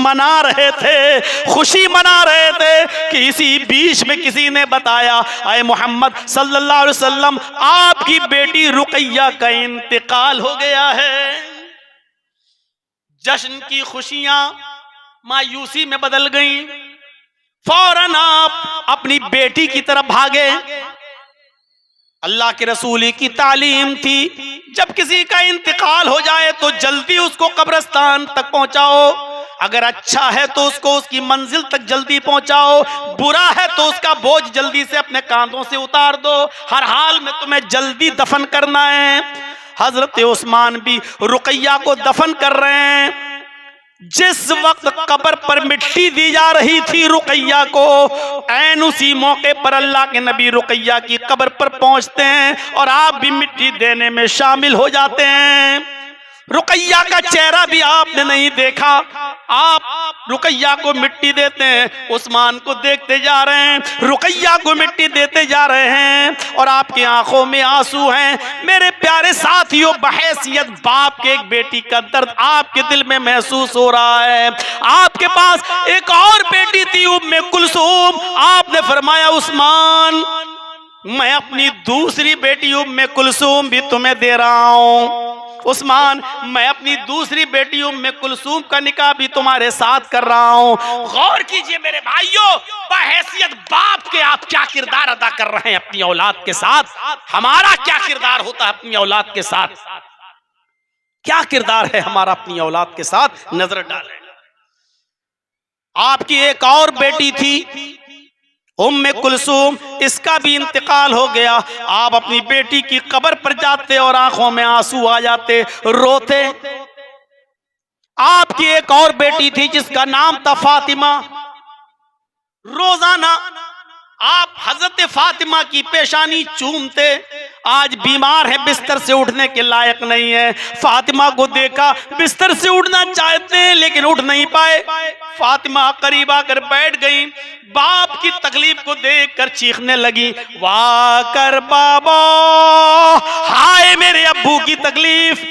मना रहे थे, खुशी मना रहे थे कि इसी बीच में किसी ने बताया, अय मोहम्मद सल्लल्लाहु अलैहि वसल्लम, आपकी बेटी रुकैया का इंतकाल हो गया है। जश्न की खुशियां मायूसी में बदल गईं। फौरन आप अपनी बेटी की तरफ भागे। अल्लाह के रसूल की तालीम थी, जब किसी का इंतकाल हो जाए तो जल्दी उसको कब्रिस्तान तक पहुंचाओ। अगर अच्छा है तो उसको उसकी मंजिल तक जल्दी पहुंचाओ, बुरा है तो उसका बोझ जल्दी से अपने कांधों से उतार दो। हर हाल में तुम्हें जल्दी दफन करना है। हजरत उस्मान भी रुकैया को दफन कर रहे हैं। जिस वक्त कब्र पर मिट्टी दी जा रही थी रुकैया को, ऐन उसी मौके पर अल्लाह के नबी रुकैया की कब्र पर पहुंचते हैं और आप भी मिट्टी देने में शामिल हो जाते हैं। रुकैया का चेहरा भी आपने नहीं देखा। आप रुकैया को मिट्टी देते हैं, उस्मान को देखते जा रहे हैं, रुकैया को मिट्टी देते जा रहे हैं और आपकी आंखों में आंसू हैं। मेरे प्यारे साथियों, बहैसियत बाप के एक बेटी का दर्द आपके दिल में महसूस हो रहा है। आपके पास एक और बेटी थी, उम्मे कुलसूम। आपने फरमाया, उस्मान, मैं अपनी दूसरी बेटी उम्मे कुलसूम भी तुम्हें दे रहा हूं। उस्मान, मैं अपनी दूसरी बेटी उम्मे कुलसूम का निकाह भी तुम्हारे साथ कर रहा हूं। गौर कीजिए मेरे भाइयों, बहैसियत बाप के आप क्या किरदार अदा कर रहे हैं अपनी औलाद के साथ। हमारा क्या किरदार होता है अपनी औलाद के साथ? क्या किरदार है हमारा अपनी औलाद के साथ? नजर डालें। आपकी एक और बेटी थी उम्मे कुलसूम, इसका भी इंतकाल हो गया। आप अपनी बेटी की कब्र पर जाते और आंखों में आंसू आ जाते, रोते। आपकी एक और बेटी थी जिसका नाम था फातिमा। रोजाना आप हजरत फातिमा की पेशानी चूमते। आज बीमार है, बिस्तर से उठने के लायक नहीं है। फातिमा को देखा, बिस्तर से उठना चाहते हैं लेकिन उठ नहीं पाए। फातिमा करीब आकर बैठ गई। बाप की तकलीफ को देखकर चीखने लगी, वाह कर बाबा, हाय मेरे अब्बू की तकलीफ।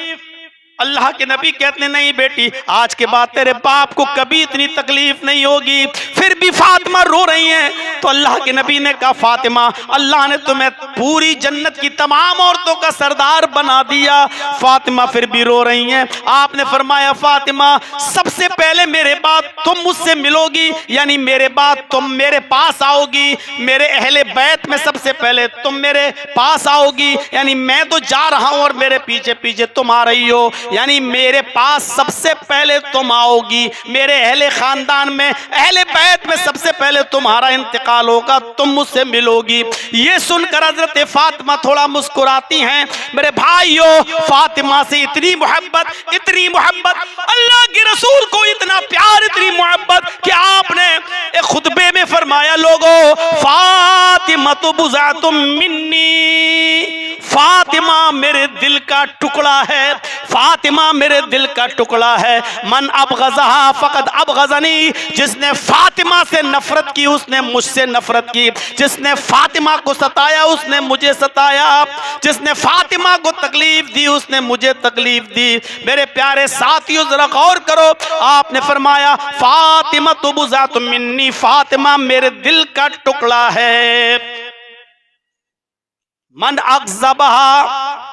अल्लाह के नबी कहते नहीं बेटी, आज के बाद तेरे बाप को कभी इतनी तकलीफ नहीं होगी। फिर भी फातिमा रो रही हैं। तो अल्लाह के नबी ने कहा, फातिमा, अल्लाह ने तुम्हें पूरी जन्नत की तमाम औरतों का सरदार बना दिया। फातिमा फिर भी रो रही हैं। आपने फरमाया, फातिमा, सबसे पहले मेरे बाद तुम मुझसे मिलोगी, यानी मेरे बाद तुम मेरे पास आओगी। मेरे अहले बैत में सबसे पहले तुम मेरे पास आओगी, यानी मैं तो जा रहा हूं और मेरे पीछे पीछे तुम आ रही हो, यानी मेरे पास सबसे पहले तुम आओगी। मेरे अहले खानदान में, अहले बैत में सबसे पहले तुम्हारा इंतकाल होगा, तुम मुझसे मिलोगी। ये सुनकर हजरत फातिमा थोड़ा मुस्कुराती हैं। मेरे भाइयों, फातिमा से इतनी मोहब्बत, इतनी मोहब्बत, अल्लाह के रसूल को इतना प्यार, इतनी मोहब्बत कि आपने एक खुतबे में फरमाया, लोगों, फातिमा तो बुज़अतुम मिन्नी, फातिमा मेरे दिल का टुकड़ा है, फातिमा मेरे दिल का टुकड़ा है। मन अबग़ज़हा फ़क़द अबग़ज़नी, जिसने फातिमा से नफरत की उसने मुझसे नफरत की। जिसने फातिमा को सताया उसने मुझे सताया। जिसने फातिमा को तकलीफ दी उसने मुझे तकलीफ दी। मेरे प्यारे साथियों, जरा गौर करो, आपने फरमाया, फातिमा तो बुज़अतुम मिन्नी, फातिमा मेरे दिल का टुकड़ा है। मन अग़ज़बहा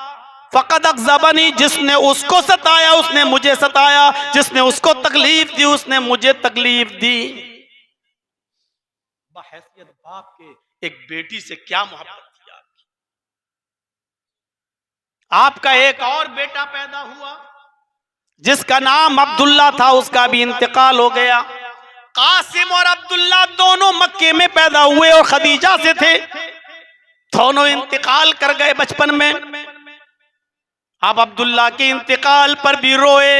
फ़क़द अग़ज़बनी, जिसने उसको सताया उसने मुझे सताया। जिसने उसको तकलीफ दी उसने मुझे तकलीफ दी। बहैसियत बाप के एक बेटी से क्या मोहब्बत थी आपकी। आपका एक और बेटा पैदा हुआ जिसका नाम अब्दुल्ला था, उसका भी इंतकाल हो गया। कासिम और अब्दुल्ला दोनों मक्के में पैदा हुए और खदीजा से थे। दोनों इंतकाल कर गए बचपन में। आप अब्दुल्ला के इंतकाल पर भी रोए।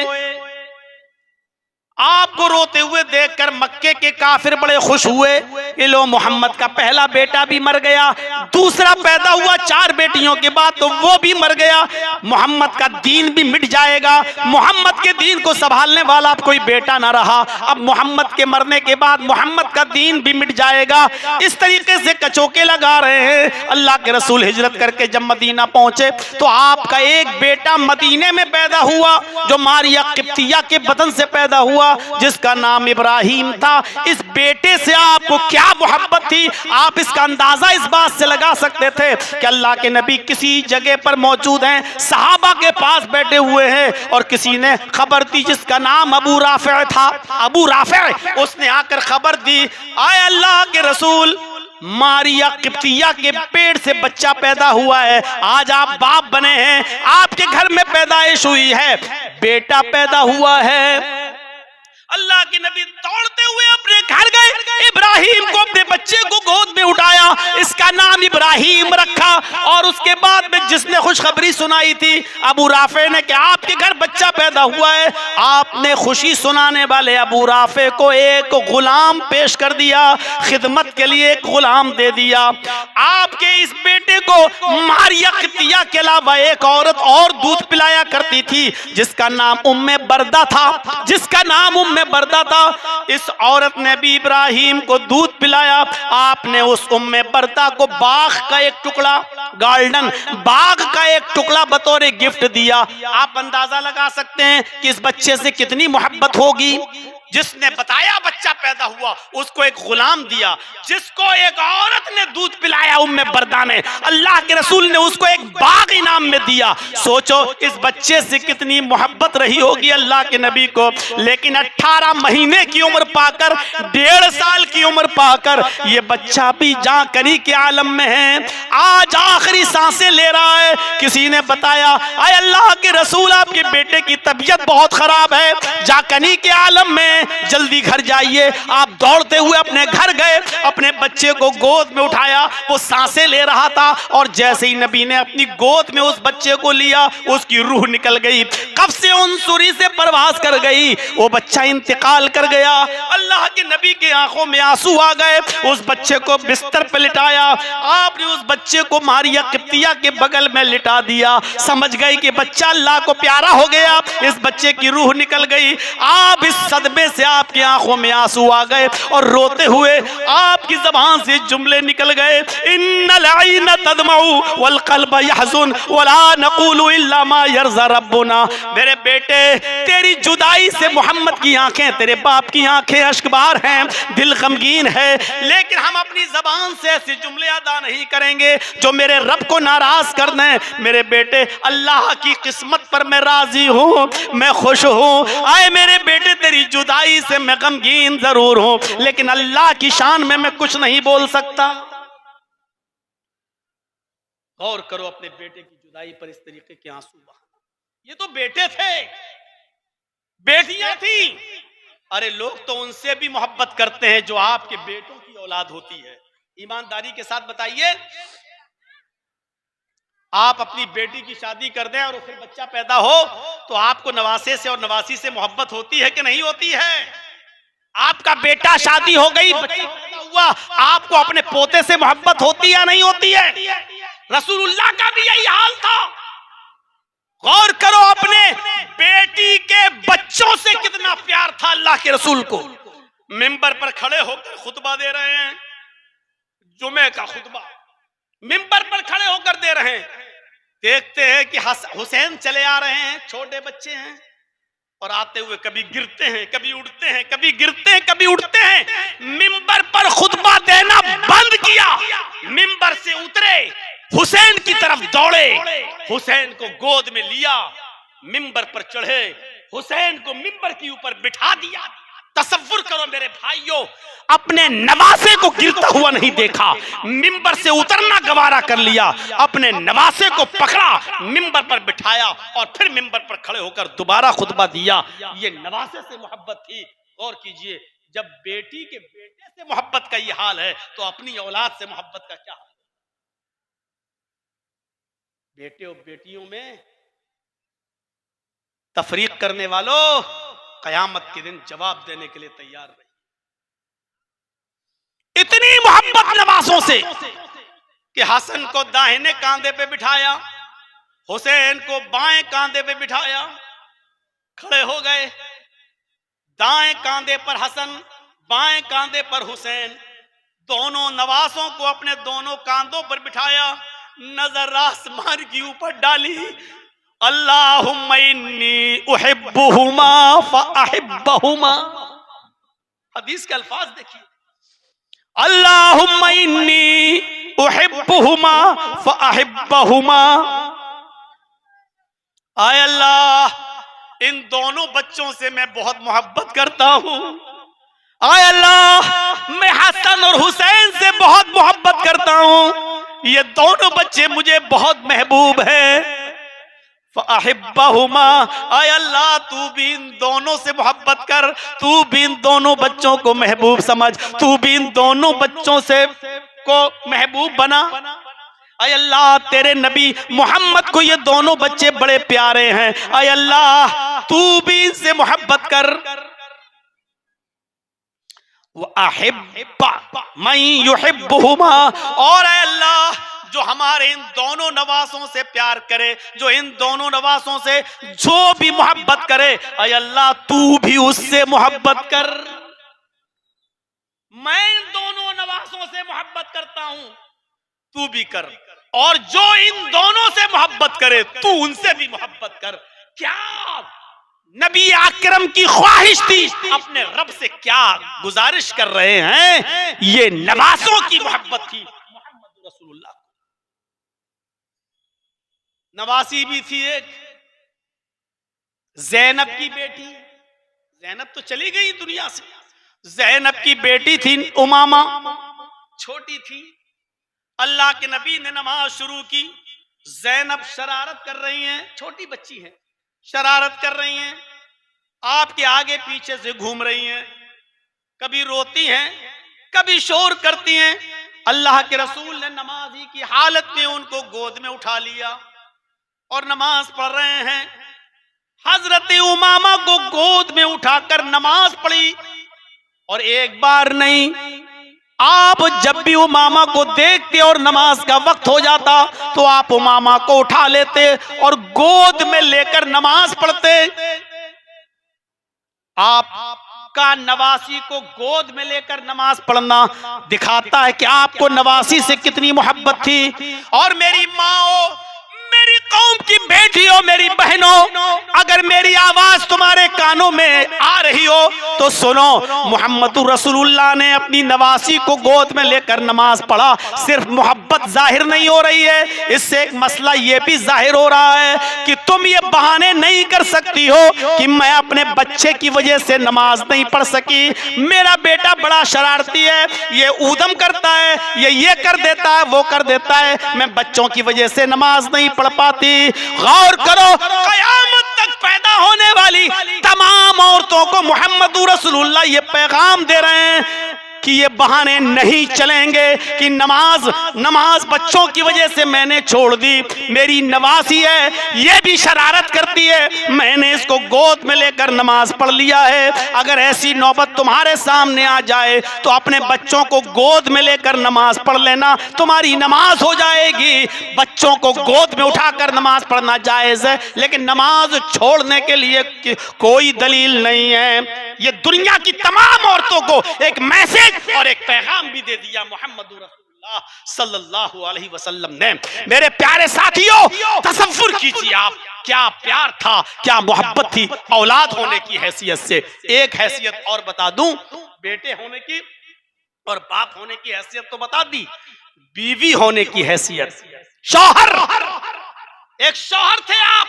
आपको रोते हुए देखकर मक्के के काफिर बड़े खुश हुए कि लो, मोहम्मद का पहला बेटा भी मर गया, दूसरा पैदा हुआ 4 बेटियों के बाद तो वो भी मर गया, मोहम्मद का दीन भी मिट जाएगा। मोहम्मद के दीन को संभालने वाला अब कोई बेटा ना रहा। अब मोहम्मद के मरने के बाद मोहम्मद का दीन भी मिट जाएगा। इस तरीके से कचोके लगा रहे हैं। अल्लाह के रसूल हिजरत करके जब मदीना पहुंचे तो आपका एक बेटा मदीने में पैदा हुआ जो मारिया किप्तिया के बदन से पैदा हुआ। जिसका नाम इब्राहिम था। इस बेटे से आपको क्या मोहब्बत थी, आप इसका अंदाजा इस बात से लगा सकते थे कि अल्लाह के नबी किसी जगह पर मौजूद हैं, सहाबा के पास बैठे हुए हैं, और किसी ने खबर दी जिसका नाम अबू राफे था। अबू राफे उसने आकर खबर दी, आए अल्लाह के रसूल, मारिया किप्तिया के पेट से बच्चा पैदा हुआ है, आज आप बाप बने हैं, आपके घर में पैदाइश हुई है, बेटा पैदा हुआ है। अल्लाह के नबी दौड़ते हुए अपने घर गए, इब्राहिम को, अपने बच्चे को गोद में उठाया, इसका नाम इब्राहिम रखा। और उसके बाद में जिसने खुशखबरी सुनाई थी अबू राफे ने कि आपके घर बच्चा पैदा हुआ है, आपने खुशी सुनाने वाले अबू राफे को एक गुलाम पेश कर दिया, खिदमत के लिए एक गुलाम दे दिया। आपके इस बेटे को मारिया किप्तिया के अलावा एक औरत और दूध पिलाया करती थी जिसका नाम उम्मे बरदा था, जिसका नाम उम्मे बरदा था। इस औरत ने भी इब्राहिम को दूध पिलाया। आपने उस उम्मे बरदा को बाग का एक टुकड़ा, गार्डन बाग का एक टुकड़ा बतौर गिफ्ट दिया। आप अंदाजा लगा सकते हैं कि इस बच्चे से कितनी मोहब्बत होगी। जिसने बताया बच्चा पैदा हुआ उसको एक गुलाम दिया, जिसको एक औरत ने दूध पिलाया उम्मे बरदा ने, अल्लाह के रसूल ने उसको एक बाग इनाम में दिया। सोचो इस बच्चे से कितनी मोहब्बत रही होगी अल्लाह के नबी को। लेकिन 18 महीने की उम्र पाकर, 1.5 साल की उम्र पाकर ये बच्चा भी जाकरी के आलम में है, आज आखिरी सांसें ले रहा है। किसी ने बताया, आए अल्लाह के रसूल, आपके बेटे की तबीयत बहुत खराब है, जाकनी के आलम में, जल्दी घर जाइए। आप दौड़ते हुए अपने घर गए, अपने बच्चे को गोद में उठाया, वो सांसें ले रहा था, और जैसे ही नबी ने अपनी गोद में उस बच्चे को लिया, उसकी रूह निकल गई, कब से उनसुरी से परवास कर गई, वो बच्चा इंतकाल कर गया। अल्लाह के नबी की आंखों में आंसू आ गए, उस बच्चे को बिस्तर पर लिटाया। आपने उस बच्चे को मारिया किप्तिया के बगल में लिटा दिया। समझ गए कि बच्चा अल्लाह को प्यारा हो गया, इस बच्चे की रूह निकल गई। आप इस सदमे से आपकी आंखों में आंसू आ गए, और रोते हुए आपकी जबान से जुमले निकल गए, इन्नल ऐन तदमउ वल क़ल्ब यहज़ुन वला नक़ूलु इल्ला मा यरज़ा रब्बुना। मेरे बेटे, तेरी जुदाई से मोहम्मद की आंखें, तेरे बाप की आंखें अश्कबार हैं, दिल गमगीन है, लेकिन हम अपनी जबान से ऐसे जुमले अदा नहीं करेंगे जो मेरे रब को नाराज कर दें। मेरे बेटे, अल्लाह की किस्मत पर मैं राजी हूँ, मैं खुश हूँ। आए मेरे बेटे, तेरी जुदाई से मैं गमगीन जरूर हूं, लेकिन अल्लाह की शान में मैं कुछ नहीं बोल सकता। गौर करो अपने बेटे की जुदाई पर, इस तरीके के आंसू बहाना। ये तो बेटे थे, बेटियां थी। अरे लोग तो उनसे भी मोहब्बत करते हैं जो आपके बेटों की औलाद होती है। ईमानदारी के साथ बताइए, आप अपनी बेटी की शादी कर दें और फिर बच्चा पैदा हो तो आपको नवासे से और नवासी से मोहब्बत होती है कि नहीं होती है? आपका बेटा शादी हो गई, बच्चा पैदा हुआ, आपको अपने पोते से मोहब्बत होती या नहीं होती है? रसूलुल्लाह का भी यही हाल था। गौर करो, अपने बेटी के बच्चों से कितना प्यार था अल्लाह के रसूल को। मिंबर पर खड़े होकर खुतबा दे रहे हैं, जुमे का खुतबा मिंबर पर खड़े होकर दे रहे हैं। देखते हैं कि हुसैन चले आ रहे हैं, छोटे बच्चे हैं, और आते हुए कभी गिरते हैं, कभी उड़ते हैं, कभी गिरते हैं, कभी उड़ते हैं। मिंबर पर खुतबा देना बंद किया, मिंबर से उतरे, हुसैन की तरफ दौड़े, हुसैन को गोद में लिया, मिंबर पर चढ़े, हुसैन को मिंबर के ऊपर बिठा दिया। तसव्वुर करो मेरे भाइयों, अपने नवासे को गिरता हुआ नहीं देखा, मिंबर से उतरना गवारा कर लिया, अपने नवासे को पकड़ा, मिंबर पर बिठाया, और फिर मिंबर पर खड़े होकर दोबारा खुतबा दिया। ये नवासे से मोहब्बत थी। गौर कीजिए, जब बेटी के बेटे से मोहब्बत का ये हाल है तो अपनी औलाद से मोहब्बत का क्या हाल? बेटे और बेटियों में तफरीक करने वालों, कयामत के दिन जवाब देने के लिए तैयार रहे। इतनी मोहब्बत नवासों से कि हसन को दाहिने कांधे पे बिठाया, हुसैन को बाएं कांधे पे बिठाया, खड़े हो गए, दाएं कांधे पर हसन, बाएं कांधे पर हुसैन, दोनों नवासों को अपने दोनों कांधों पर बिठाया, नजर आसमान के ऊपर डाली, अल्लाहुम्मा इन्नी उहिब्बुहुमा फअहिब्बहुमा। हदीस के अल्फाज देखिए, अल्लाहुम्मा इन्नी उहिब्बुहुमा फअहिब्बहुमा। आय अल्लाह, इन दोनों बच्चों से मैं बहुत मोहब्बत करता हूं। आय अल्लाह, मैं हसन और हुसैन से बहुत मोहब्बत करता हूं। ये दोनों बच्चे मुझे बहुत महबूब हैं। फ़अहिब्बहुमा, आय अल्लाह तू भी इन दोनों से मोहब्बत कर, तू भी इन दोनों बच्चों को महबूब समझ, तू भी इन दोनों बच्चों से को महबूब बना। आय अल्लाह, तेरे नबी मोहम्मद को ये दोनों बच्चे बड़े प्यारे हैं। आय अल्लाह, तू भी इनसे मोहब्बत कर। वअहिब्बा मन युहिब्बुहुमा, और आय अल्लाह जो हमारे इन दोनों नवासों से प्यार करे, जो इन दोनों नवासों से जो भी मोहब्बत करे, आय अल्लाह तू भी उससे मोहब्बत कर। मैं इन दोनों नवासों से मोहब्बत करता हूं, तू भी कर, और जो इन दोनों से मोहब्बत करे तू उनसे भी मोहब्बत कर। क्या नबी आकरम की ख्वाहिश थी, अपने रब से क्या गुजारिश कर रहे हैं, ये नवासों की मोहब्बत थी। मोहम्मद रसूलुल्लाह नवासी भी थी एक, ज़ैनब की बेटी। ज़ैनब तो चली गई दुनिया से। ज़ैनब की बेटी थी उमामा, छोटी थी। अल्लाह के नबी ने नमाज शुरू की। ज़ैनब शरारत कर रही हैं, छोटी बच्ची हैं, शरारत कर रही हैं, आपके आगे पीछे से घूम रही हैं, कभी रोती हैं, कभी शोर करती हैं। अल्लाह के रसूल ने नमाजी की हालत में उनको गोद में उठा लिया और नमाज पढ़ रहे हैं। हजरत उमामा को गोद में उठाकर नमाज पढ़ी, और एक बार नहीं, आप जब भी उमामा को देखते और नमाज का वक्त हो जाता तो आप उमामा को उठा लेते और गोद में लेकर नमाज पढ़ते। आपका नवासी को गोद में लेकर नमाज पढ़ना दिखाता है कि आपको नवासी से कितनी मोहब्बत थी। और मेरी माओ, मेरी कौम की बेटियों, मेरी बहनों, अगर मेरी आवाज तुम्हारे कानों में आ रही हो तो सुनो, मोहम्मद रसूलुल्लाह ने अपनी नवासी को गोद में लेकर नमाज पढ़ा। सिर्फ मोहब्बत जाहिर नहीं हो रही है, इससे एक मसला ये भी जाहिर हो रहा है कि तुम ये बहाने नहीं कर सकती हो कि मैं अपने बच्चे की वजह से नमाज नहीं पढ़ सकी, मेरा बेटा बड़ा शरारती है, ये ऊधम करता है, ये कर देता है, वो कर देता है, मैं बच्चों की वजह से नमाज नहीं पढ़ पाती। गौर करो, क़यामत तक पैदा होने वाली तमाम औरतों को मोहम्मद रसूलुल्लाह ये पैगाम दे रहे हैं कि ये बहाने नहीं चलेंगे कि नमाज बच्चों की वजह से मैंने छोड़ दी, मेरी नवासी है, ये भी शरारत करती है, मैंने इसको गोद में लेकर नमाज पढ़ लिया है। अगर ऐसी नौबत तुम्हारे सामने आ जाए तो अपने बच्चों को गोद में लेकर नमाज पढ़ लेना, तुम्हारी नमाज हो जाएगी। बच्चों को गोद में उठाकर नमाज पढ़ना जायज है, लेकिन नमाज छोड़ने के लिए कोई दलील नहीं है। ये दुनिया की तमाम औरतों को एक मैसेज और एक पैगाम भी दे दिया मोहम्मद रसूलुल्लाह सल्लल्लाहु अलैहि वसल्लम ने। मेरे प्यारे साथियों, तसव्वुर कीजिए आप, क्या प्यार था, क्या मोहब्बत थी औलाद होने की हैसियत से। एक हैसियत और बता दूं, बेटे होने की और बाप होने की हैसियत तो बता दी, बीवी होने की हैसियत, शौहर, एक शौहर थे आप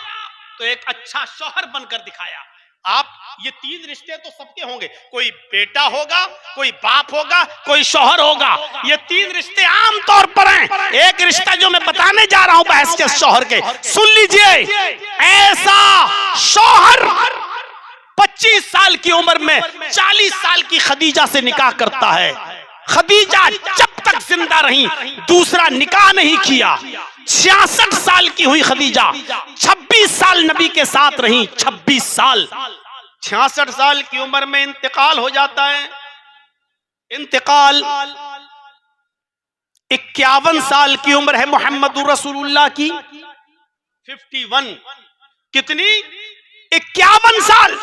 तो एक अच्छा शौहर बनकर दिखाया। आप ये तीन रिश्ते तो सबके होंगे, कोई बेटा होगा, कोई बाप होगा, कोई शौहर होगा। ये तीन रिश्ते आम तौर पर हैं। एक रिश्ता जो मैं बताने जा रहा हूं बहैसियत शौहर के, सुन लीजिए। ऐसा शौहर 25 साल की उम्र में 40 साल की खदीजा से निकाह करता है। खदीजा जब तक जिंदा रही दूसरा निकाह नहीं किया। 66 साल की हुई खदीजा, 26 साल नबी के साथ रही, 26 साल। 66 साल की उम्र में इंतकाल हो जाता है। इंतकाल 51 साल की उम्र है मोहम्मद रसूलुल्लाह की। 51 कितनी? 51 साल।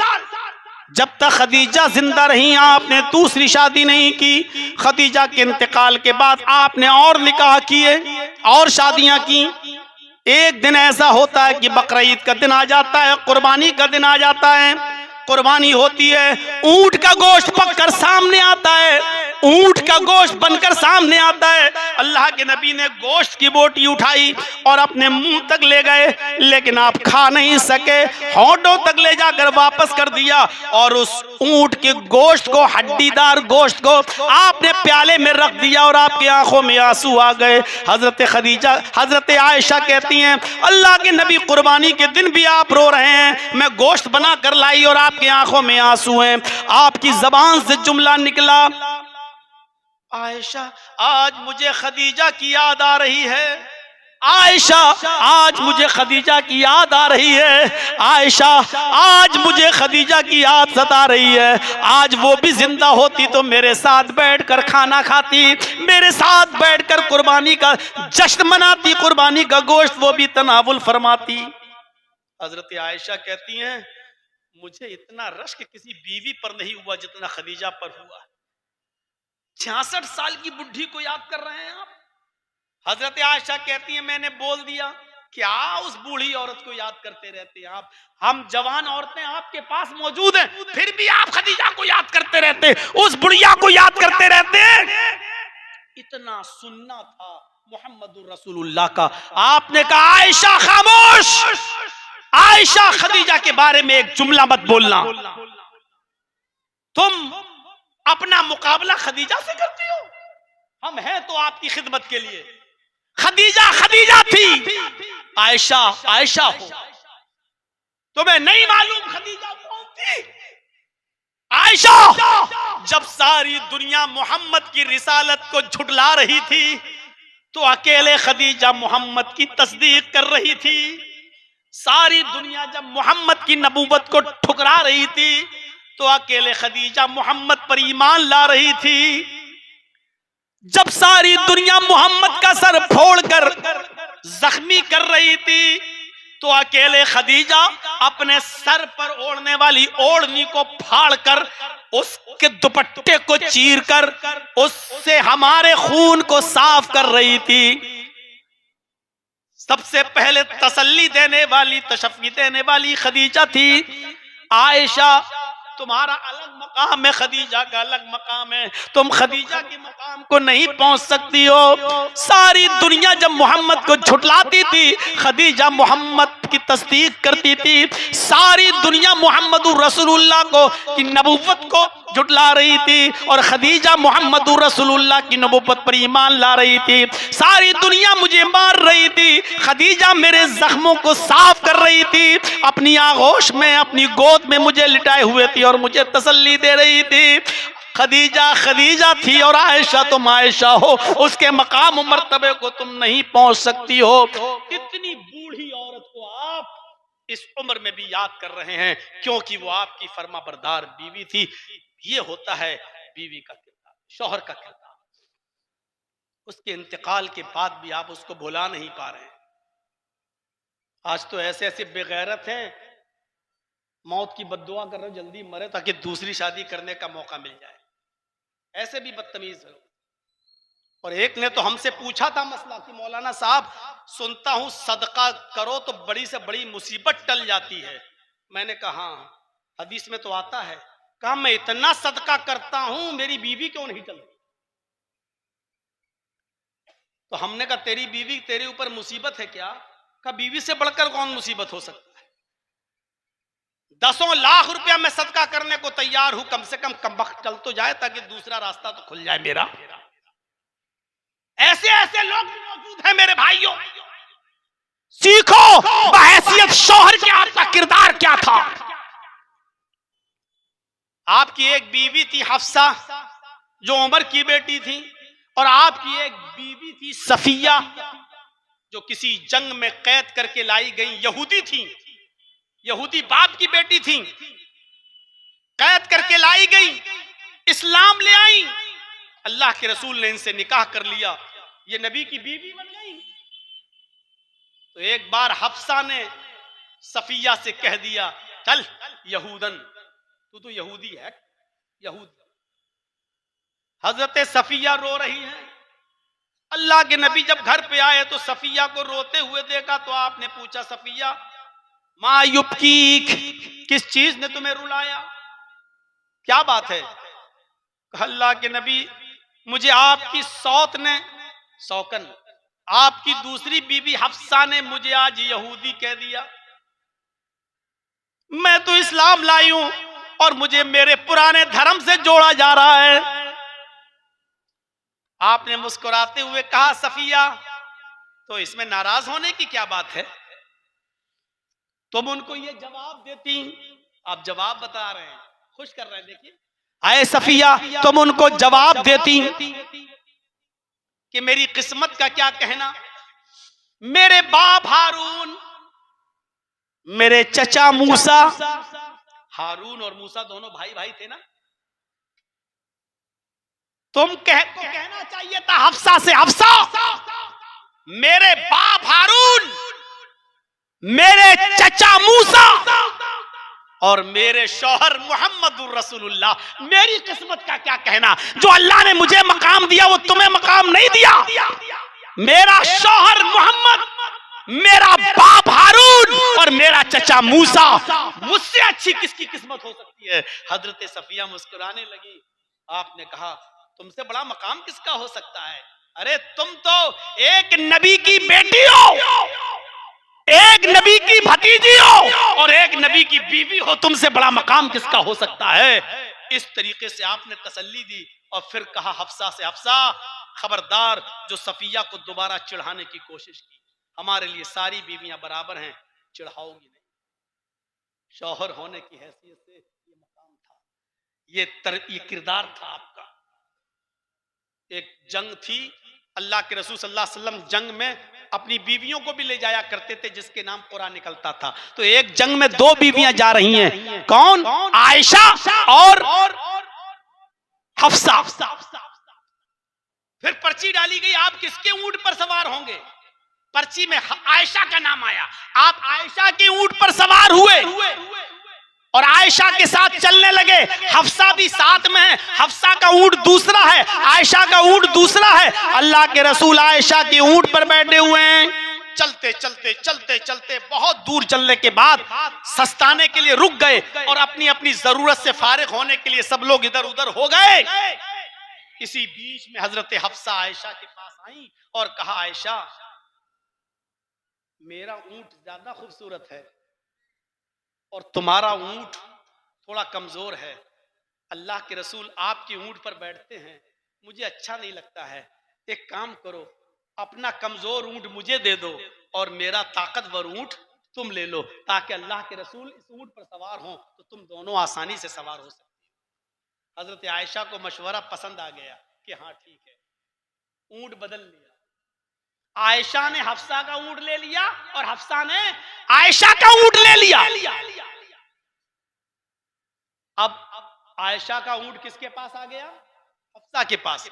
जब तक खदीजा जिंदा रही आपने दूसरी शादी नहीं की। खदीजा के इंतकाल के बाद आपने और निकाह किए और शादियां की। एक दिन ऐसा होता है कि बकरा ईद का दिन आ जाता है, कुर्बानी का दिन आ जाता है, कुर्बानी होती है, ऊंट का गोश्त पककर सामने आता है, ऊंट का गोश्त बनकर सामने आता है। अल्लाह के नबी ने गोश्त की बोटी उठाई और अपने मुंह तक ले गए, लेकिन आप खा नहीं सके, होंठों तक ले जाकर वापस कर दिया और उस ऊंट के गोश्त को, हड्डीदार गोश्त को आपने प्याले में रख दिया और आपकी आंखों में आंसू आ गए। हजरत खदीजा, हजरत आयशा कहती हैं, अल्लाह के नबी कुर्बानी के दिन भी आप रो रहे हैं, मैं गोश्त बना कर लाई और आपकी आंखों में आंसू हैं। आपकी जबान से जुमला निकला, आयशा आज मुझे खदीजा की याद आ रही है, आयशा आज मुझे खदीजा की याद आ रही है, आयशा आज मुझे खदीजा की याद सता रही है। आज वो भी जिंदा होती तो मेरे साथ बैठकर खाना खाती, मेरे साथ बैठकर कुर्बानी का जश्न मनाती, कुर्बानी का गोश्त वो भी तनावुल फरमाती। हजरत आयशा कहती हैं, मुझे इतना रश्क किसी बीवी पर नहीं हुआ जितना खदीजा पर हुआ। 66 साल की बुढ़ी को याद कर रहे हैं आप। हजरत आयशा कहती है, मैंने बोल दिया, क्या उस बूढ़ी औरत को याद करते रहते हैं आप, हम जवान औरतें आपके पास मौजूद हैं, फिर भी आप खदीजा को याद करते रहते, उस बुढ़िया को याद करते रहते। इतना सुनना था मोहम्मदुर रसूलुल्लाह का। आपने कहा, आयशा खामोश, आयशा खदीजा के बारे में एक जुमला मत बोलना, तुम अपना मुकाबला खदीजा से करती हो, हम हैं तो आपकी खिदमत के लिए। खदीजा खदीजा थी, आयशा आयशा हो, तुम्हें नहीं मालूम खदीजा कौन थी? आयशा जब सारी दुनिया मोहम्मद की रिसालत को झुटला रही थी तो अकेले खदीजा मोहम्मद की तस्दीक कर रही थी। सारी दुनिया जब मोहम्मद की नबूवत को ठुकरा रही थी तो अकेले खदीजा मोहम्मद पर ईमान ला रही थी। जब सारी दुनिया मोहम्मद का सर फोड़कर जख्मी कर रही थी तो अकेले खदीजा अपने सर पर ओढ़ने वाली ओढ़नी को फाड़कर उसके दुपट्टे को चीरकर उससे हमारे खून को साफ कर रही थी। सबसे पहले तसल्ली देने वाली, तशफ़ी देने वाली खदीजा थी। आयशा तुम्हारा अलग मकाम है, खदीजा का अलग मकाम है, तुम खदीजा के मकाम को नहीं पहुंच सकती हो। सारी दुनिया जब मोहम्मद को झुटलाती थी, खदीजा मोहम्मद की तस्दीक करती थी। सारी दुनिया मोहम्मदुर रसूलुल्लाह को की नबूवत को झुटला रही थी और खदीजा मोहम्मदुर रसूलुल्लाह की नबूवत पर ईमान ला रही थी। सारी दुनिया मुझे मार रही थी, खदीजा मेरे जख्मों को साफ कर रही थी, अपनी आगोश में, अपनी गोद में मुझे लिटाए हुए थी और मुझे तसल्ली दे रही थी। खदीजा खदीजा थी और आयशा तुम आयशा हो, उसके मकाम मर्तबे को तुम नहीं पहुंच सकती हो। इतनी बूढ़ी औरत को आप इस उम्र में भी याद कर रहे हैं क्योंकि वो आपकी फर्माबरदार बीवी थी। ये होता है बीवी का किरदार, शौहर का किरदार। उसके इंतकाल के बाद भी आप उसको भुला नहीं पा रहे हैं। आज तो ऐसे ऐसे बेगैरत हैं, मौत की बद्दुआ कर रहे हो जल्दी मरे ताकि दूसरी शादी करने का मौका मिल जाए। ऐसे भी बदतमीज है। और एक ने तो हमसे पूछा था मसला कि मौलाना साहब सुनता हूं सदका करो तो बड़ी से बड़ी मुसीबत टल जाती है। मैंने कहा हाँ, हदीस में तो आता है। कहा मैं इतना सदका करता हूं मेरी बीवी क्यों नहीं टलती? तो हमने कहा तेरी बीवी तेरे ऊपर मुसीबत है क्या? कहा बीवी से बढ़कर कौन मुसीबत हो सकता है? 10 लाख रुपया मैं सदका करने को तैयार हूं, कम से कम कमबख्त चल तो जाए ताकि दूसरा रास्ता तो खुल जाए मेरा। ऐसे ऐसे लोग मौजूद हैं मेरे भाइयों। सीखो बहैसियत शौहर के आपका किरदार क्या था। आपकी एक बीवी थी हफ्सा जो उमर की बेटी थी, और आपकी एक बीवी थी सफिया जो किसी जंग में कैद करके लाई गई यहूदी थी, यहूदी बाप की बेटी थी, कैद करके लाई गई, इस्लाम ले आई, अल्लाह के रसूल ने इनसे निकाह कर लिया, ये नबी की बीवी बन गई। तो एक बार हफ्सा ने सफिया से कह दिया चल यहूदन, तू तो यहूदी है, यहूद। हजरत सफिया रो रही हैं, अल्लाह के नबी जब घर पे आए तो सफिया को रोते हुए देखा तो आपने पूछा, सफिया मा युबकीक, किस चीज ने तुम्हें रुलाया, क्या बात है? अल्लाह के नबी, मुझे आपकी सौकन आपकी दूसरी बीबी हफ्सा ने मुझे आज यहूदी कह दिया। मैं तो इस्लाम लाई हूं और मुझे मेरे पुराने धर्म से जोड़ा जा रहा है। आपने मुस्कुराते हुए कहा, सफिया तो इसमें नाराज होने की क्या बात है, तुम उनको ये जवाब देती। आप जवाब बता रहे हैं, खुश कर रहे हैं। देखिए, आए सफिया तुम उनको जवाब देती कि मेरी किस्मत का क्या कहना, मेरे बाप हारून, मेरे चचा मूसा, हारून और मूसा दोनों भाई भाई थे ना, तुमको कहना चाहिए था हफ्सा से, हफ्सा मेरे बाप हारून, मेरे चचा मूसा और मेरे शौहर मोहम्मदुर रसूलुल्लाह, मेरी किस्मत का क्या कहना, जो अल्लाह ने मुझे मकाम दिया वो तुम्हें मकाम नहीं दिया। मेरा शौहर मोहम्मद, मेरा बाप हारून और मेरा चचा मूसा, मुझसे अच्छी किसकी किस्मत हो सकती है? हजरत सफिया मुस्कुराने लगी। आपने कहा, तुमसे बड़ा मकाम किसका हो सकता है? अरे तुम तो एक नबी की बेटी हो, एक नबी की भतीजी हो और एक नबी की बीवी हो, तुमसे बड़ा मकाम किसका हो सकता है? इस तरीके से आपने तसल्ली दी और फिर कहा हफ्सा से, हफ्सा खबरदार, जो सफिया को दोबारा चिढ़ाने की कोशिश की, हमारे लिए सारी बीवियां बराबर हैं, चिढ़ाओगी नहीं। शौहर होने की हैसियत से ये मकाम था, ये किरदार था आपका। एक जंग थी, अल्लाह के रसूल सल्लल्लाहु अलैहि वसल्लम जंग में अपनी बीवियों को भी ले जाया करते थे, जिसके नाम कुरान निकलता था। तो एक जंग में दो बीवियां जा रही हैं, कौन? आयशा और हफ्सा। फिर पर्ची डाली गई, आप किसके ऊंट पर सवार होंगे? पर्ची में आयशा का नाम आया, आप आयशा के ऊंट पर सवार हुए और आयशा के साथ चलने लगे। हफ्सा भी साथ में है, हफ्सा का ऊंट दूसरा है, आयशा का ऊंट दूसरा है। अल्लाह के रसूल आयशा के ऊंट पर बैठे हुए हैं। चलते चलते चलते चलते बहुत दूर चलने के बाद सस्ताने के लिए रुक गए और अपनी अपनी जरूरत से फारिग होने के लिए सब लोग इधर उधर हो गए। इसी बीच में हजरत हफ्सा आयशा के पास आई और कहा, आयशा मेरा ऊंट ज्यादा खूबसूरत है और तुम्हारा ऊंट थोड़ा कमजोर है। अल्लाह के रसूल आपके ऊंट पर बैठते हैं, मुझे अच्छा नहीं लगता है। एक काम करो, अपना कमजोर ऊंट मुझे दे दो और मेरा ताकतवर ऊंट तुम ले लो, ताकि अल्लाह के रसूल इस ऊंट पर सवार हो तो तुम दोनों आसानी से सवार हो सकते हो। हजरत आयशा को मशवरा पसंद आ गया कि हाँ ठीक है, ऊंट बदल लिया। आयशा ने हफ्सा का ऊंट ले लिया और हफ्सा ने आयशा का ऊंट ले लिया। अब आयशा का ऊंट किसके पास आ गया? हफ्सा के पास।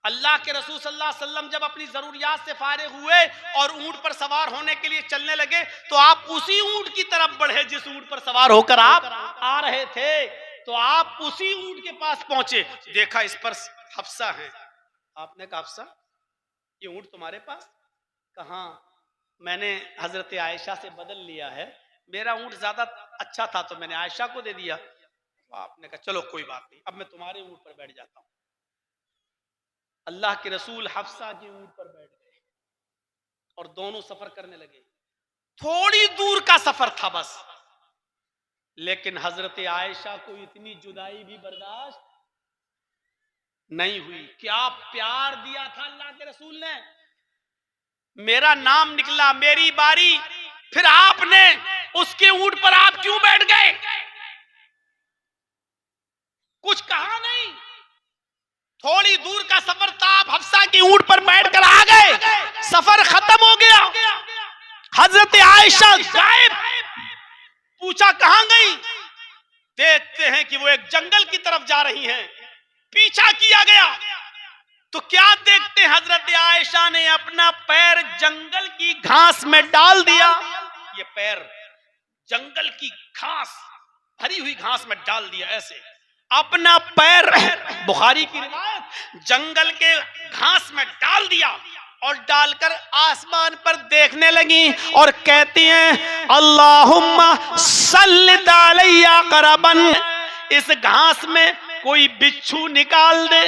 अल्लाह के रसूल सल्लल्लाहु अलैहि वसल्लम जब अपनी जरूरियात से फारिग हुए और ऊंट पर सवार होने के लिए चलने लगे तो आप उसी ऊंट की तरफ बढ़े जिस ऊंट पर सवार होकर आप आ रहे थे। तो आप उसी ऊंट के पास पहुंचे, देखा इस पर हफ्सा है। आपने कहा, हफ्सा ये ऊंट तुम्हारे पास? कहा, मैंने हजरत आयशा से बदल लिया है, मेरा ऊंट ज्यादा अच्छा था तो मैंने आयशा को दे दिया। आपने कहा, चलो कोई बात नहीं, अब मैं तुम्हारे ऊंट पर बैठ जाता हूं। अल्लाह के रसूल हफ्सा के ऊंट पर बैठ गए और दोनों सफर करने लगे। थोड़ी दूर का सफर था बस, लेकिन हजरत आयशा को इतनी जुदाई भी बर्दाश्त नहीं हुई। क्या प्यार दिया था अल्लाह के रसूल ने। मेरा नाम निकला, मेरी बारी, फिर आपने उसके ऊंट पर आप क्यों बैठ गए? कुछ कहा नहीं। थोड़ी दूर का सफर था, आप हफ्सा की ऊंट पर बैठकर आ गए, सफर खत्म हो गया। हजरत आयशा गायब। पूछा कहां गई? देखते हैं कि वो एक जंगल की तरफ जा रही हैं। पीछा किया गया तो क्या देखते हैं, हजरत आयशा ने अपना पैर जंगल की घास में डाल दिया। ये पैर जंगल की घास, भरी हुई घास में डाल दिया। ऐसे अपना पैर, बुखारी की रिवायत, जंगल के घास में डाल दिया और डालकर आसमान पर देखने लगी और कहती हैं अल्लाहुम्मा सल्लित अलैया करबन, इस घास में कोई बिच्छू निकाल दे,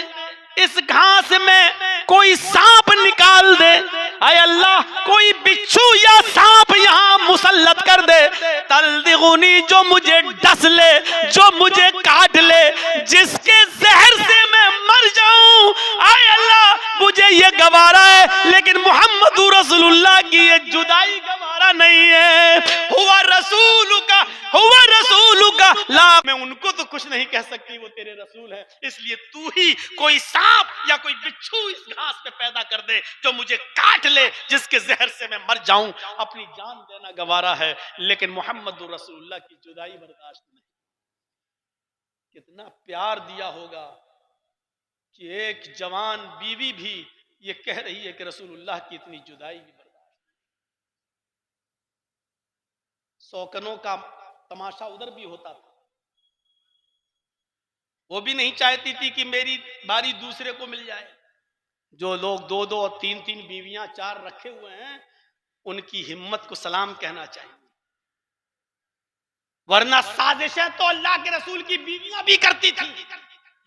इस घास में कोई सांप निकाल दे, आय अल्लाह कोई बिच्छू या सांप यहाँ मुसल्लत कर दे, तल्दिगुनी जो मुझे डस ले, जो मुझे काट ले, जिसके जहर से मैं मर जाऊं, आय अल्लाह मुझे ये गवारा है, लेकिन मोहम्मद रसूलुल्लाह की ये जुदाई गवारा नहीं है। हुआ रसूलुका ला, मैं उनको तो कुछ नहीं कह सकती, वो तेरे रसूल है, इसलिए तू ही कोई सांप या कोई बिच्छू इस घास पे पैदा कर दे जो मुझे काट ले, जिसके जहर से मैं मर जाऊं। अपनी जान देना गवारा है, लेकिन मोहम्मद रसूलुल्लाह की जुदाई बर्दाश्त नहीं। कितना प्यार दिया होगा कि एक जवान बीवी भी ये कह रही है कि रसूलुल्लाह की इतनी जुदाई भी बर्दाश्त। सौकनों का तमाशा उधर भी होता था, वो भी नहीं चाहती थी कि मेरी बारी दूसरे को मिल जाए। जो लोग 2-2 और 3-3 बीवियां 4 रखे हुए हैं, उनकी हिम्मत को सलाम कहना चाहिए, वरना साजिशें तो अल्लाह के रसूल की बीवियां भी करती थी।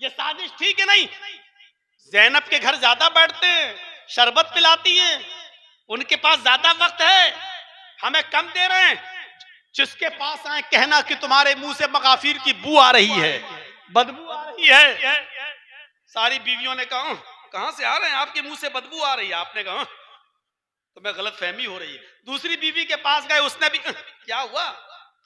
ये साजिश ठीक है नहीं? ज़ैनब के घर ज्यादा बैठते हैं, शरबत पिलाती हैं, उनके पास ज्यादा वक्त है, हमें कम दे रहे हैं। जिसके पास आए कहना कि तुम्हारे मुंह से मगाफिर की बू आ रही है, बदबू आ रही है। सारी बीवियों ने कहा कहां से आ रहे हैं, आपके मुंह से बदबू आ रही है। आपने कहा तुम्हें गलत फहमी हो रही है। दूसरी बीवी के पास गए, उसने भी क्या हुआ,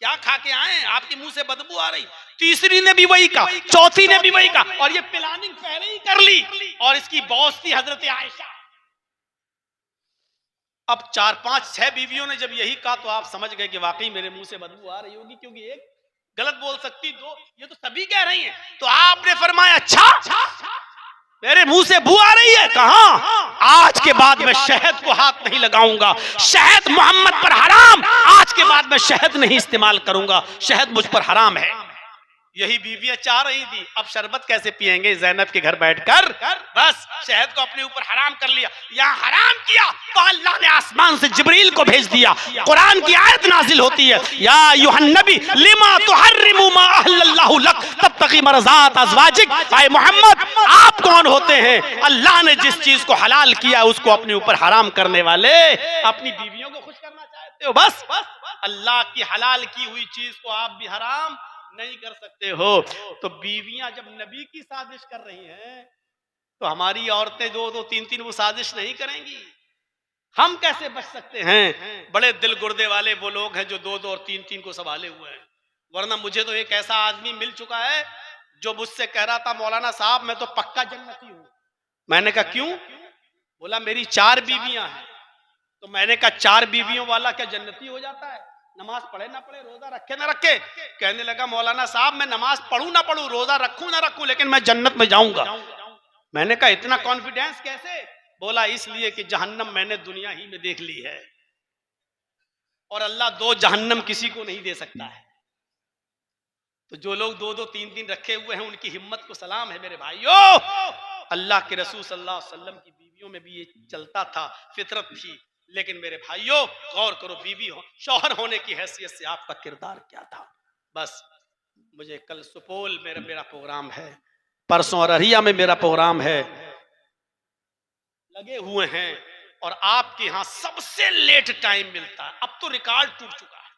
क्या खा के आए, आपके मुंह से बदबू आ रही। तीसरी ने भी वही कहा, चौथी ने भी वही कहा, और ये प्लानिंग पहले ही कर ली। और इसकी बॉस थी हजरत आयशा। अब 4, 5, 6 बीवियों ने जब यही कहा तो आप समझ गए कि वाकई मेरे मुंह से बदबू आ रही होगी, क्योंकि एक गलत बोल सकती, 2 ये तो सभी कह रही हैं। तो आपने फरमाया अच्छा मेरे मुंह से बू आ रही है, कहां? आज के बाद मैं शहद को हाथ नहीं लगाऊंगा, शहद मोहम्मद पर हराम, आज के बाद मैं शहद नहीं इस्तेमाल करूंगा, शहद मुझ पर हराम है। यही बीवियां चाह रही थी, अब शरबत कैसे पिएंगे ज़ैनब के घर बैठकर, बस शहद को अपने ऊपर हराम कर लिया। यहाँ हराम किया तो अल्लाह ने आसमान से जिब्रील को भेज दिया, कुरान की आयत नाजिल होती है, या अय्युहन नबी लिमा तुहर्रिमु मा अहल्लल्लाहु लक तब्तगी मरज़ात अज़वाजिक। आए मोहम्मद, आप कौन होते हैं? अल्लाह ने जिस चीज को हलाल किया उसको अपने ऊपर हराम करने वाले। अपनी बीवियों को खुश करना चाहते हो, बस अल्लाह की हलाल की हुई चीज को आप भी हराम नहीं कर सकते हो। तो बीवियां जब नबी की साजिश कर रही हैं तो हमारी औरतें 2-2, 3-3 वो साजिश नहीं करेंगी। हम कैसे बच सकते हैं? बड़े दिल गुर्दे वाले वो लोग हैं जो 2-2 और 3-3 को संभाले हुए हैं। वरना मुझे तो एक ऐसा आदमी मिल चुका है जो मुझसे कह रहा था मौलाना साहब मैं तो पक्का जन्नती हूं। मैंने कहा क्यों? बोला मेरी 4 बीवियां हैं। तो मैंने कहा 4 बीवियों वाला क्या जन्नती हो जाता है? नमाज पढ़े ना पढ़े, रोजा रखे ना रखे? कहने लगा मौलाना साहब मैं नमाज पढ़ूं ना पढ़ूं, रोजा रखूं ना रखूं, लेकिन मैं जन्नत में जाऊंगा। मैंने कहा इतना कॉन्फिडेंस कैसे? बोला इसलिए कि जहन्नम मैंने दुनिया ही में देख ली है और अल्लाह 2 जहन्नम किसी को नहीं दे सकता है। तो जो लोग 2-2, 3-3 रखे हुए हैं उनकी हिम्मत को सलाम है मेरे भाइयों। अल्लाह के रसूल सल्लल्लाहु अलैहि वसल्लम की बीवियों में भी ये चलता था, फितरत थी। लेकिन मेरे भाइयों गौर करो, बीवी हो, शौहर होने की हैसियत से आपका किरदार क्या था? बस मुझे कल सुपौल मेरा प्रोग्राम है, परसों अररिया में मेरा प्रोग्राम है, लगे हुए हैं और आपके यहां सबसे लेट टाइम मिलता है। अब तो रिकॉर्ड टूट चुका है,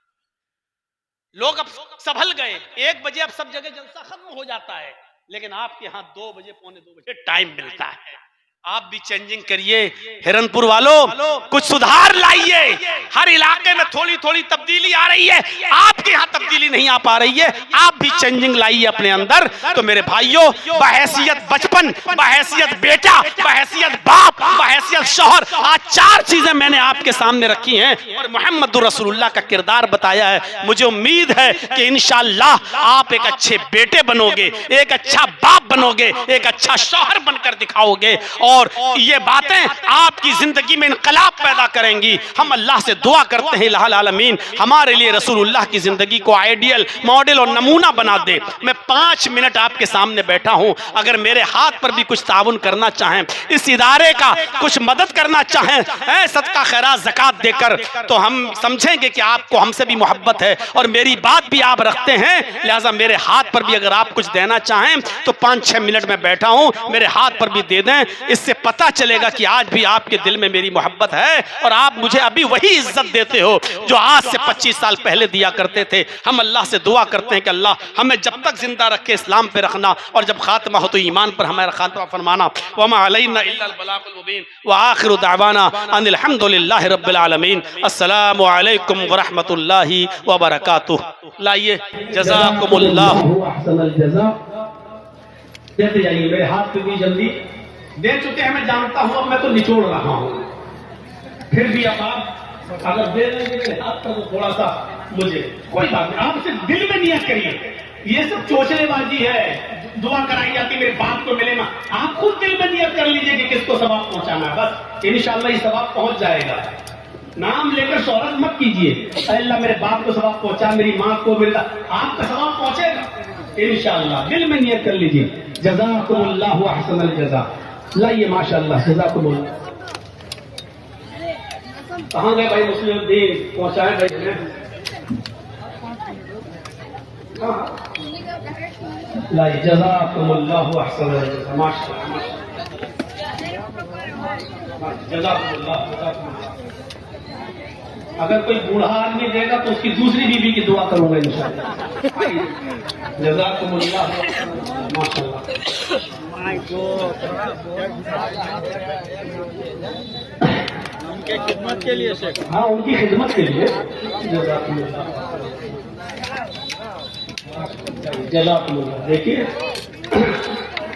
लोग अब संभल गए, 1 बजे अब सब जगह जलसा खत्म हो जाता है, लेकिन आपके यहां 2 बजे, पौने 2 बजे टाइम मिलता है। आप भी चेंजिंग करिए, हिरनपुर वालों कुछ सुधार लाइए। हर इलाके में थोड़ी थोड़ी तब्दीली आ रही है, आपके यहाँ तब्दीली नहीं आ पा रही है, आप भी चेंजिंग लाइए अपने अंदर। तो मेरे भाइयों, बहैसियत बचपन, बहैसियत बेटा, बहैसियत बाप, बहैसियत शौहर, आज 4 चीजें मैंने आपके सामने रखी हैं और मोहम्मद रसूलुल्लाह का किरदार बताया है। मुझे उम्मीद है कि इंशाअल्लाह आप एक अच्छे बेटे बनोगे, एक अच्छा बाप बनोगे, एक अच्छा शौहर बनकर दिखाओगे और ये बातें आपकी जिंदगी में इनकलाब पैदा करेंगी। हम अल्लाह से दुआ करते हैं इलाहुल आलमीन हमारे लिए रसूलुल्लाह की जिंदगी को आइडियल, मॉडल और नमूना बना दे। मैं 5 मिनट आपके सामने बैठा हूं, अगर मेरे हाथ पर भी कुछ ताउन करना चाहें, इस इदारे का कुछ मदद करना चाहें, सदका खैरात ज़कात देकर, तो हम समझेंगे कि आपको हमसे भी मोहब्बत है और मेरी बात भी आप रखते हैं। लिहाजा मेरे हाथ पर भी अगर आप कुछ देना चाहें तो 5-6 मिनट में बैठा हूं, मेरे हाथ पर भी दे दें। इससे पता चलेगा कि आज भी आपके दिल में मेरी मोहब्बत है और आप मुझे अभी वही इज्जत देते हो जो आज से 25 साल पहले दिया करते थे। हम अल्लाह से दुआ करते हैं कि अल्लाह हमें जब तक जिंदा रखे इस्लाम पे रखना और जब खात्मा हो तो ईमान पर हमारा खात्मा फरमाना। वमा अलैना इल्लल बलागुल मुबीन व आखिरु दावाना अनिल हम्दुलिल्लाहि रब्बिल आलमीन। अस्सलामु अलैकुम व रहमतुल्लाहि व बरकातुहू। लाइए जज़ाकुमुल्लाह अहसनल जज़ा देते जाइए। मेरे हाथ पे भी जल्दी दे चुके हैं, मैं जानता हूं, अब मैं तो निचोड़ रहा हूं, फिर भी अब आप अगर दे देंगे मेरे हाथ पर तो थोड़ा सा मुझे कोई बात नहीं, आप सिर्फ दिल में नियत करिए। ये सब चोचलेबाजी है, दुआ कराई जाती मेरे बाप को मिले ना, आप खुद दिल में नियत कर लीजिए कि किसको सवाब पहुंचाना है, बस इंशाअल्लाह ये सवाब पहुंच जाएगा। नाम लेकर शोहरत मत कीजिए, अल्लाह मेरे बाप को सवाब पहुंचा, मेरी माँ को, मेरे आपका सवाब पहुंचेगा इंशाअल्लाह। दिल में नियत कर लीजिए। जज़ाकुमुल्लाहु अहसनल जज़ा। लाइए माशाअल्लाह, जज़ाकुमुल्लाह। कहाँ गए भाई मुस्लिम दीन, पहुंचाए भाई। लाइए जज़ाकुमुल्लाहु अहसनल जज़ा। माशाअल्लाह जज़ाकुमुल्लाह। अगर कोई बूढ़ा आदमी देगा तो उसकी दूसरी बीवी की दुआ करूंगा इंशाअल्लाह। जज़ाकुमुल्लाह माशाअल्लाह। उनके खिदमत के लिए शेख, हाँ उनकी खिदमत के लिए जज़ाकुमुल्लाह जज़ाकुमुल्लाह। देखिए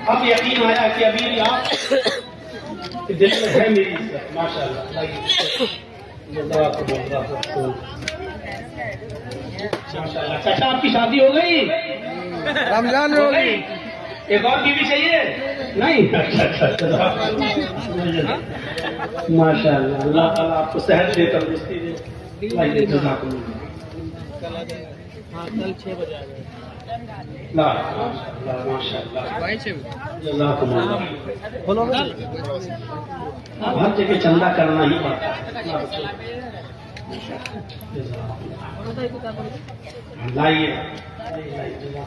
अब यकीन आया कि अभी भी आप दिल में है मेरी इज्जत माशाअल्लाह। चाचा आपकी शादी हो गई, रमजान हो गई, एक और बीवी चाहिए नहीं? माशाअल्लाह, अल्लाह ताला आपको सेहत दे, तंदुरुस्ती दे। कल 6 बजे हर जगह चंदा करना ही पड़ता है। लाइए जज़ा